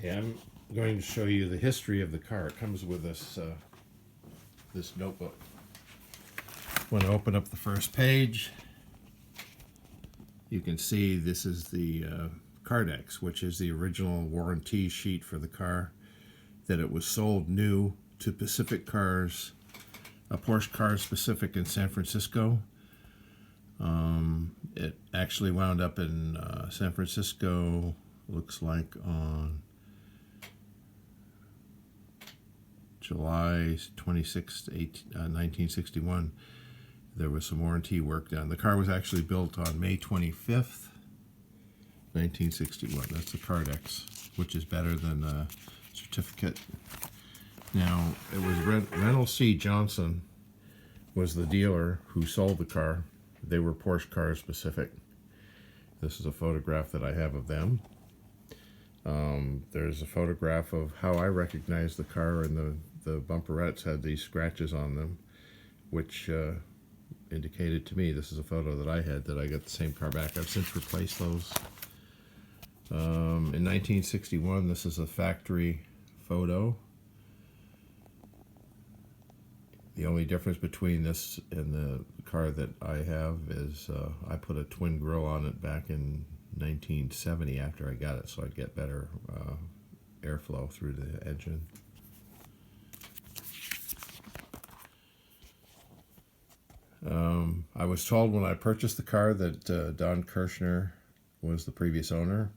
Okay, I'm going to show you the history of the car. It comes with this notebook. When I open up the first page, you can see this is the Cardex, which is the original warranty sheet for the car, that it was sold new to Pacific Cars, a Porsche Cars Pacific in San Francisco. It actually wound up in San Francisco, looks like on July 26th, 1961. There was some warranty work done. The car was actually built on May 25th, 1961. That's the Cardex, which is better than a certificate. Now, it was Reynolds C. Johnson was the dealer who sold the car. They were Porsche Cars Pacific. This is a photograph that I have of them. There's a photograph of how I recognized the car, and the bumperettes had these scratches on them, which indicated to me, this is a photo that I had, that I got the same car back. I've since replaced those. In 1961, this is a factory photo. The only difference between this and the car that I have is I put a twin grill on it back in 1970 after I got it, so I'd get better airflow through the engine. I was told when I purchased the car that Don Kirshner was the previous owner.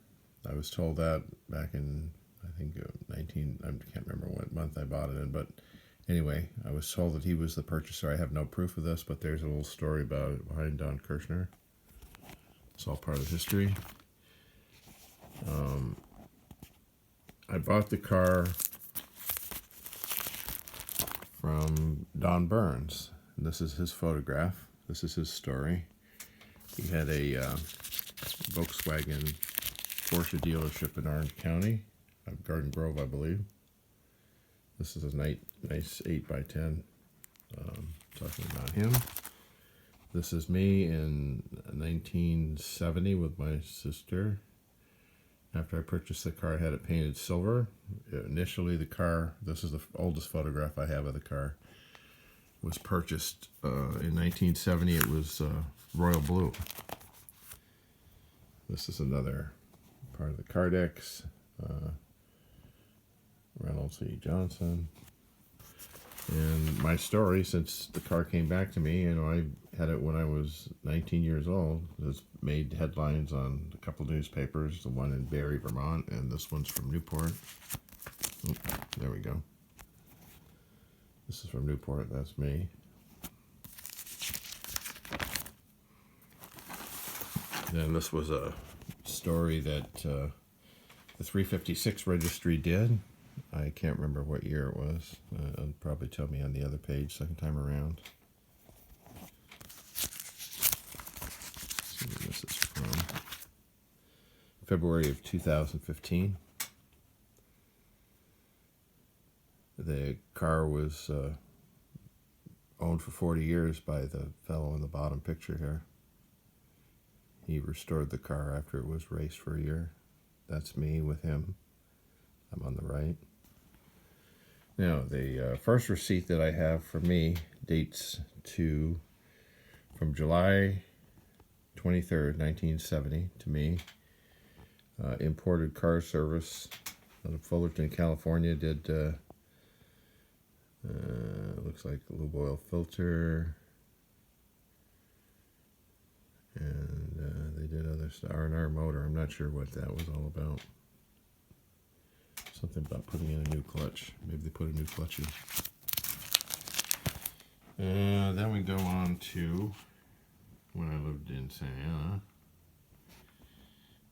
I was told that back in, I think, I can't remember what month I bought it in, but anyway, I was told that he was the purchaser. I have no proof of this, but there's a little story about it behind Don Kirshner. It's all part of history. I bought the car from Don Burns. And this is his photograph. This is his story. He had a Volkswagen Porsche dealership in Orange County, Garden Grove, I believe. This is a nice 8x10 talking about him. This is me in 1970 with my sister. After I purchased the car, I had it painted silver. Initially, the car, this is the oldest photograph I have of the car, was purchased in 1970. It was royal blue. This is another part of the Cardex. Reynolds C. Johnson. And my story, since the car came back to me, I had it when I was 19 years old. It's made headlines on a couple newspapers, the one in Barrie, Vermont, and this one's from Newport. Oh, there we go. This is from Newport, that's me. And this was a story that the 356 registry did. I can't remember what year it was. It'll probably tell me on the other page, second time around. Let's see where this is from. February of 2015. The car was owned for 40 years by the fellow in the bottom picture here. He restored the car after it was raced for a year. That's me with him. I'm on the right. Now, the first receipt that I have for me dates from July 23rd, 1970 to me. Imported car service out of Fullerton, California, did looks like a lube oil filter, and they did other stuff. R&R motor. I'm not sure what that was all about. Something about putting in a new clutch. Maybe they put a new clutch in. Then we go on to when I lived in Santa Ana.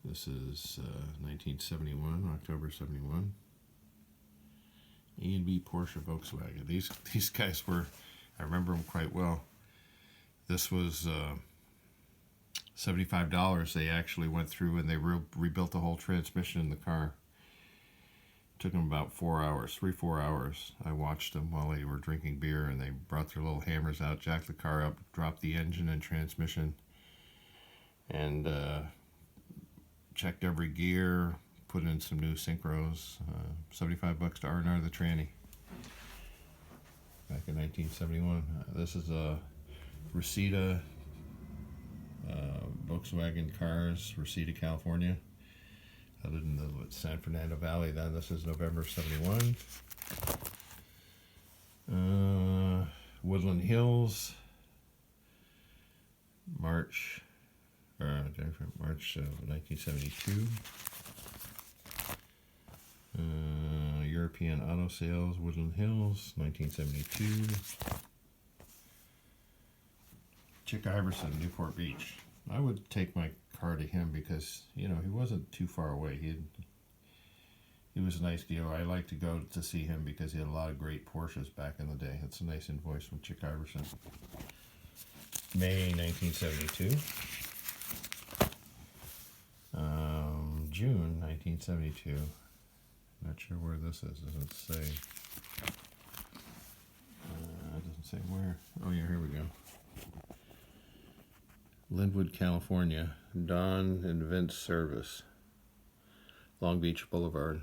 This is 1971, October 71. E&B Porsche Volkswagen. These guys were, I remember them quite well. This was $75. They actually went through and they rebuilt the whole transmission in the car. Took them about 4 hours, 3-4 hours. I watched them while they were drinking beer, and they brought their little hammers out, jacked the car up, dropped the engine and transmission, and checked every gear, put in some new synchros. $75 to R&R the tranny. Back in 1971. This is a Reseda Volkswagen Cars, Reseda, California. I lived in the San Fernando Valley then. This is November of 71. Woodland Hills, March of 1972. European Auto Sales, Woodland Hills, 1972. Chick Iverson, Newport Beach. I would take my car to him because, you know, he wasn't too far away. He was a nice deal. I like to go to see him because he had a lot of great Porsches back in the day. That's a nice invoice from Chick Iverson. May 1972. June 1972. Not sure where this is. Doesn't say. It doesn't say where. Oh yeah, here we go. Linwood, California. Don and Vince Service. Long Beach Boulevard.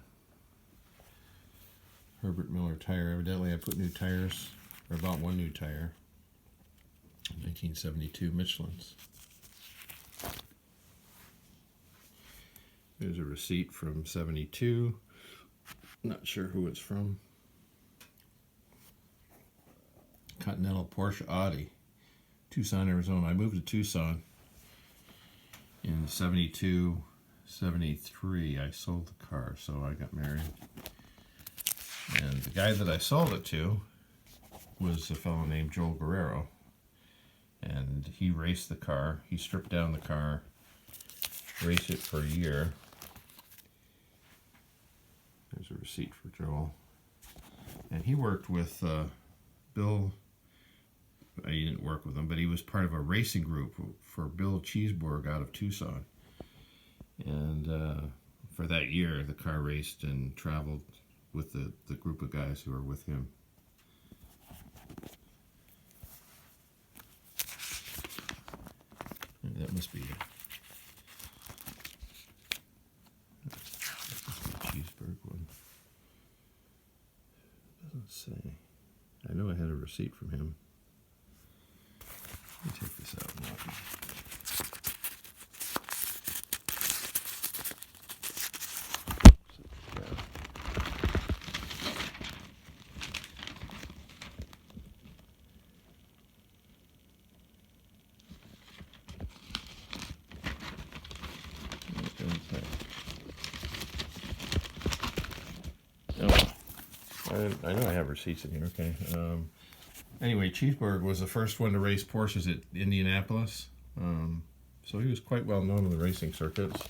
Herbert Miller Tire. Evidently I put new tires, or about one new tire. 1972 Michelin's. There's a receipt from 72. Not sure who it's from. Continental Porsche Audi. Tucson, Arizona. I moved to Tucson in 72, 73. I sold the car, so I got married. And the guy that I sold it to was a fellow named Joel Guerrero. And he raced the car. He stripped down the car, raced it for a year. There's a receipt for Joel. And he worked with Bill. He didn't work with him, but he was part of a racing group for Bill Cheeseburg out of Tucson. And for that year, the car raced and traveled with the group of guys who were with him. And that must be it. Cheeseburg one. Doesn't say. I know I had a receipt from him. Let me take this out and look. I know I have receipts in here. Okay. Anyway, Cheeseburg was the first one to race Porsches at Indianapolis. So he was quite well known in the racing circuits.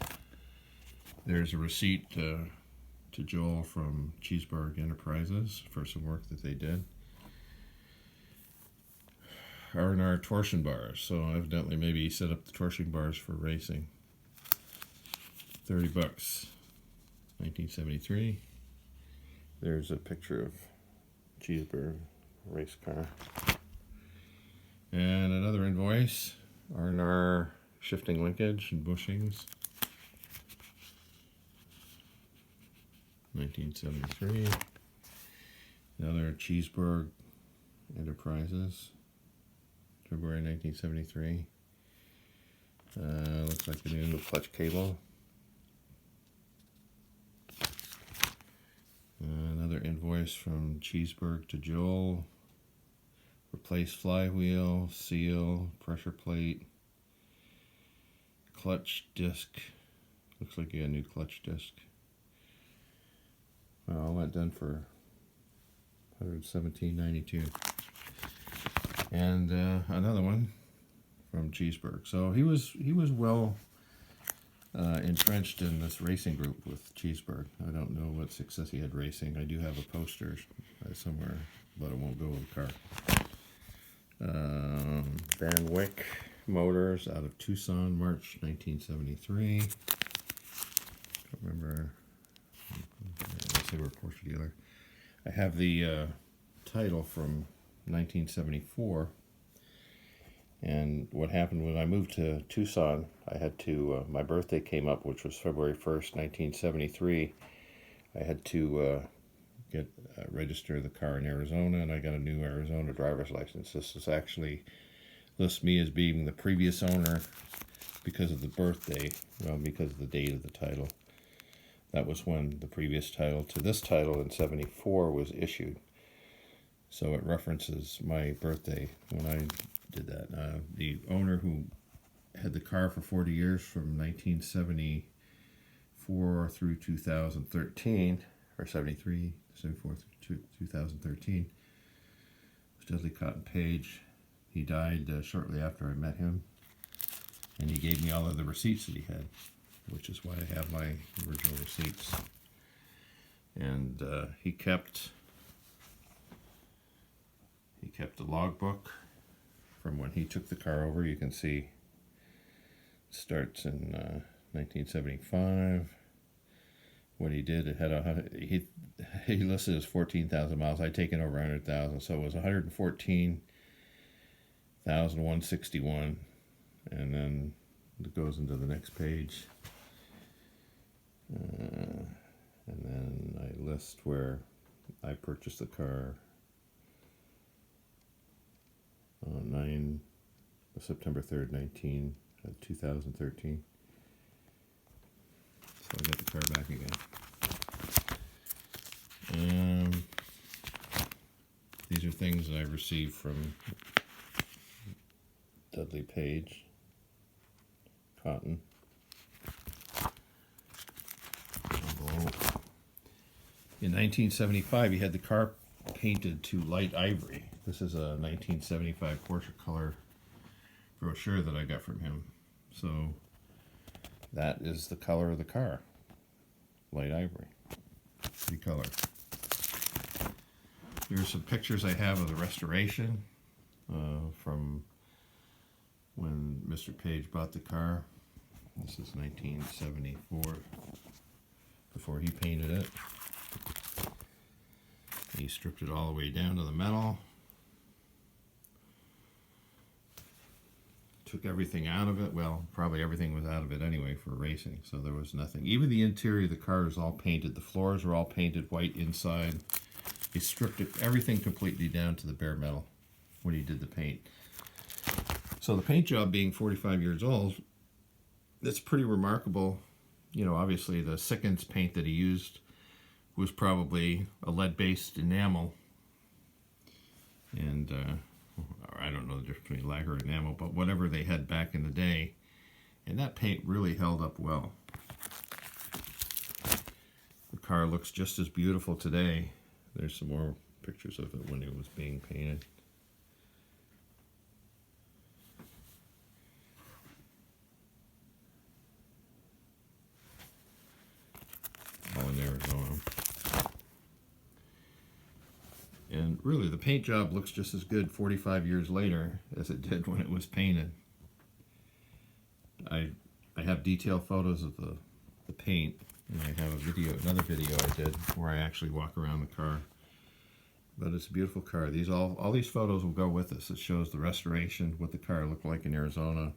There's a receipt to Joel from Cheeseburg Enterprises for some work that they did. R&R torsion bars. So evidently maybe he set up the torsion bars for racing. $30. 1973. There's a picture of Cheeseburg race car. And another invoice. R&R shifting linkage and bushings. 1973. Another Cheeseburg Enterprises. February 1973. Looks like a new clutch cable. Another invoice from Cheeseburg to Joel. Replace flywheel, seal, pressure plate, clutch disc. Looks like you got a new clutch disc. Well, all that done for $117.92. And another one from Cheeseburg. So he was well entrenched in this racing group with Cheeseburg. I don't know what success he had racing. I do have a poster somewhere, but it won't go with the car. Van Wyck Motors out of Tucson, March 1973. Don't remember. Let's say we're a Porsche dealer. I have the title from 1974. And what happened when I moved to Tucson, I had to, my birthday came up, which was February 1st, 1973. I had to register the car in Arizona, and I got a new Arizona driver's license. This is actually lists me as being the previous owner because of the birthday, well, because of the date of the title. That was when the previous title to this title in 74 was issued. So it references my birthday when I did that. The owner who had the car for 40 years from 1974 through 2013, or 74 through 2013, was Dudley Cotton Page. He died shortly after I met him, and he gave me all of the receipts that he had, which is why I have my original receipts. And he kept the logbook from when he took the car over. You can see it starts in 1975. What he did, it had he listed as 14,000 miles. I'd taken over 100,000, so it was 114,161, and then it goes into the next page, and then I list where I purchased the car on September 3rd, 2013. So I got the car back again. These are things that I received from Dudley Page Cotton. In 1975, he had the car painted to light ivory. This is a 1975 Porsche color brochure that I got from him. So that is the color of the car, light ivory, pretty color. Here's some pictures I have of the restoration from when Mr. Page bought the car. This is 1974, before he painted it. He stripped it all the way down to the metal. Took everything out of it. Well, probably everything was out of it anyway for racing, so there was nothing. Even the interior of the car is all painted. The floors are all painted white inside. He stripped everything completely down to the bare metal when he did the paint. So the paint job being 45 years old, that's pretty remarkable. You know, obviously the Sickens paint that he used was probably a lead-based enamel, and I don't know the difference between lacquer and enamel, but whatever they had back in the day, and that paint really held up well. The car looks just as beautiful today. There's some more pictures of it when it was being painted. All in Arizona. And really, the paint job looks just as good 45 years later as it did when it was painted. I have detailed photos of the paint, and I have another video I did where I actually walk around the car. But it's a beautiful car. All these photos will go with us. It shows the restoration, what the car looked like in Arizona.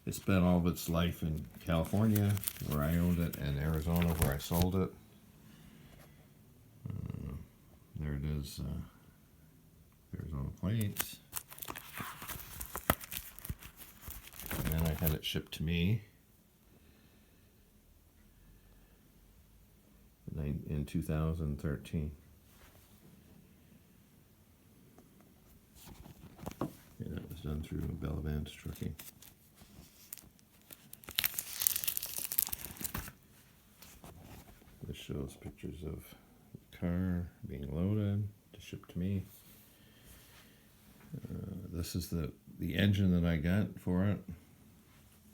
It spent all of its life in California, where I owned it, and Arizona, where I sold it. There it is, Arizona plates. And then I had it shipped to me in 2013. And that was done through Bell Vance Trucking. This shows pictures of the car being loaded to ship to me. This is the engine that I got for it.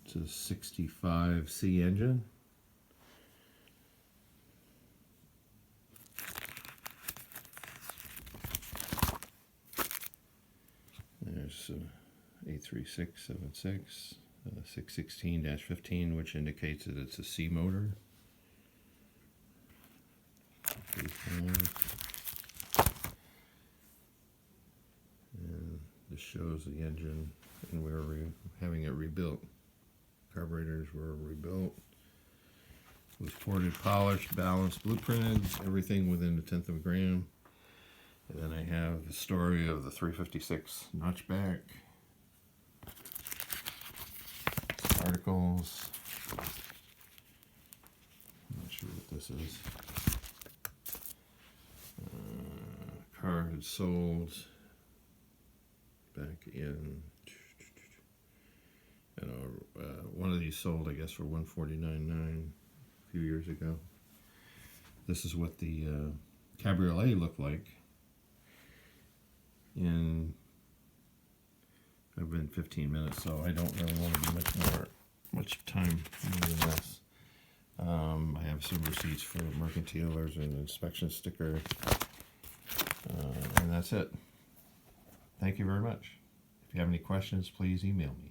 It's a 65C engine. There's 83676, 616-15, which indicates that it's a C motor. And this shows the engine and we were having it rebuilt. Carburetors were rebuilt. It was ported, polished, balanced, blueprinted, everything within a tenth of a gram. And then I have the story of the 356 Notchback. Some articles. I'm not sure what this is. Car had sold back in, one of these sold, I guess, for $149.9 a few years ago. This is what the cabriolet looked like. I've been 15 minutes, so I don't really want to do much time doing this. I have some receipts for mercantilers and inspection sticker, and that's it. Thank you very much. If you have any questions, please email me.